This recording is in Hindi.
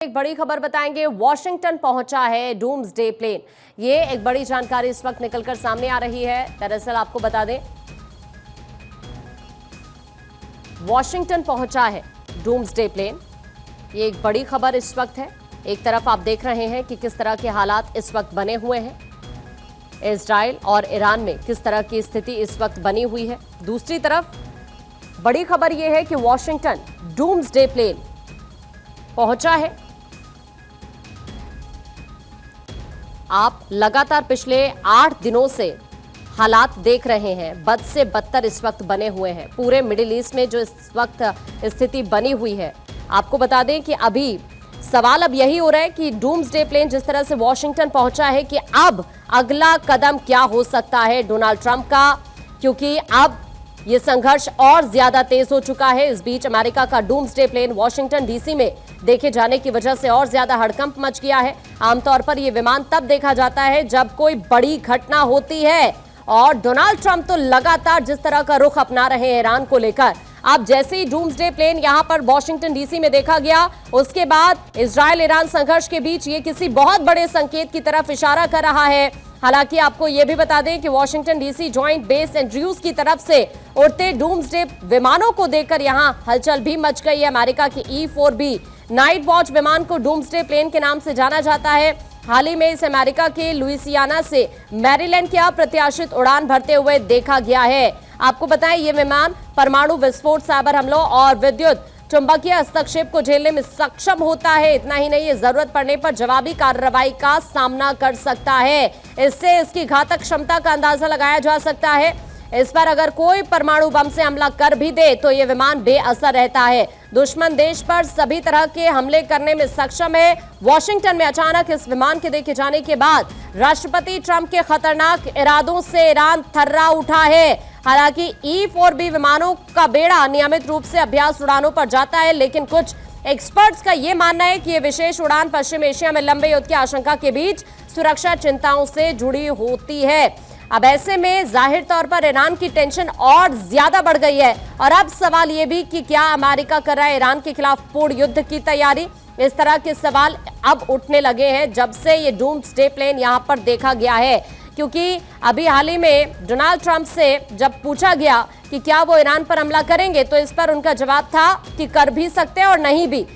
एक बड़ी खबर बताएंगे। वॉशिंगटन पहुंचा है डूम्सडे प्लेन। ये एक बड़ी जानकारी इस वक्त निकलकर सामने आ रही है। दरअसल आपको बता दें, वॉशिंगटन पहुंचा है डूम्सडे प्लेन। ये एक बड़ी खबर इस वक्त है। एक तरफ आप देख रहे हैं कि किस तरह के हालात इस वक्त बने हुए हैं, इजराइल और ईरान में किस तरह की स्थिति इस वक्त बनी हुई है। दूसरी तरफ बड़ी खबर यह है कि वॉशिंगटन डूम्सडे प्लेन पहुंचा है। आप लगातार पिछले 8 दिनों से हालात देख रहे हैं, बद से बदतर इस वक्त बने हुए हैं। पूरे मिडिल ईस्ट में जो इस वक्त स्थिति बनी हुई है, आपको बता दें कि अभी सवाल अब यही हो रहा है कि डूम्सडे प्लेन जिस तरह से वॉशिंगटन पहुंचा है कि अब अगला कदम क्या हो सकता है डोनाल्ड ट्रंप का, क्योंकि अब ये संघर्ष और ज्यादा तेज हो चुका है। इस बीच अमेरिका का डूम्सडे प्लेन वॉशिंगटन डीसी में देखे जाने की वजह से और ज्यादा हड़कंप मच गया है। आमतौर पर यह विमान तब देखा जाता है जब कोई बड़ी घटना होती है, और डोनाल्ड ट्रंप तो लगातार जिस तरह का रुख अपना रहे हैं ईरान को लेकर, अब जैसे ही डूम्सडे प्लेन यहां पर वॉशिंगटन डीसी में देखा गया, उसके बाद इजराइल ईरान संघर्ष के बीच ये किसी बहुत बड़े संकेत की तरफ इशारा कर रहा है। हालांकि आपको यह भी बता दें कि Washington DC joint base Andrews की तरफ से उड़ते डूम्सडे विमानों को देखकर यहां हलचल भी मच गई है। अमेरिका की E-4B नाइट वॉच विमान को डूम्सडे प्लेन के नाम से जाना जाता है। हाल ही में इस अमेरिका के लुइसियाना से मैरीलैंड की अप्रत्याशित उड़ान भरते हुए देखा गया है। आपको बताएं, ये विमान परमाणु विस्फोट, साइबर हमलों और विद्युत चुंबकीय हस्तक्षेप को झेलने में सक्षम होता है। इतना ही नहीं, ये जरूरत पड़ने पर जवाबी कार्रवाई का सामना कर सकता है। इससे इसकी घातक क्षमता का अंदाजा लगाया जा सकता है। इस पर अगर कोई परमाणु बम से हमला कर भी दे तो ये विमान बेअसर रहता है। दुश्मन देश पर सभी तरह के हमले करने में सक्षम है। वॉशिंगटन में अचानक इस विमान के देखे जाने के बाद राष्ट्रपति ट्रंप के खतरनाक इरादों से ईरान थर्रा उठा है। हालांकि E-4B विमानों का बेड़ा नियमित रूप से अभ्यास उड़ानों पर जाता है, लेकिन कुछ एक्सपर्ट्स का यह मानना है कि यह विशेष उड़ान पश्चिम एशिया में लंबे युद्ध की आशंका के बीच सुरक्षा चिंताओं से जुड़ी होती है। अब ऐसे में जाहिर तौर पर ईरान की टेंशन और ज्यादा बढ़ गई है, और अब सवाल यह भी कि क्या अमेरिका कर रहा है ईरान के खिलाफ पूर्ण युद्ध की तैयारी। इस तरह के सवाल अब उठने लगे हैं जब से ये डूम्सडे प्लेन यहां पर देखा गया है, क्योंकि अभी हाल ही में डोनाल्ड ट्रंप से जब पूछा गया कि क्या वो ईरान पर हमला करेंगे, तो इस पर उनका जवाब था कि कर भी सकते हैं और नहीं भी।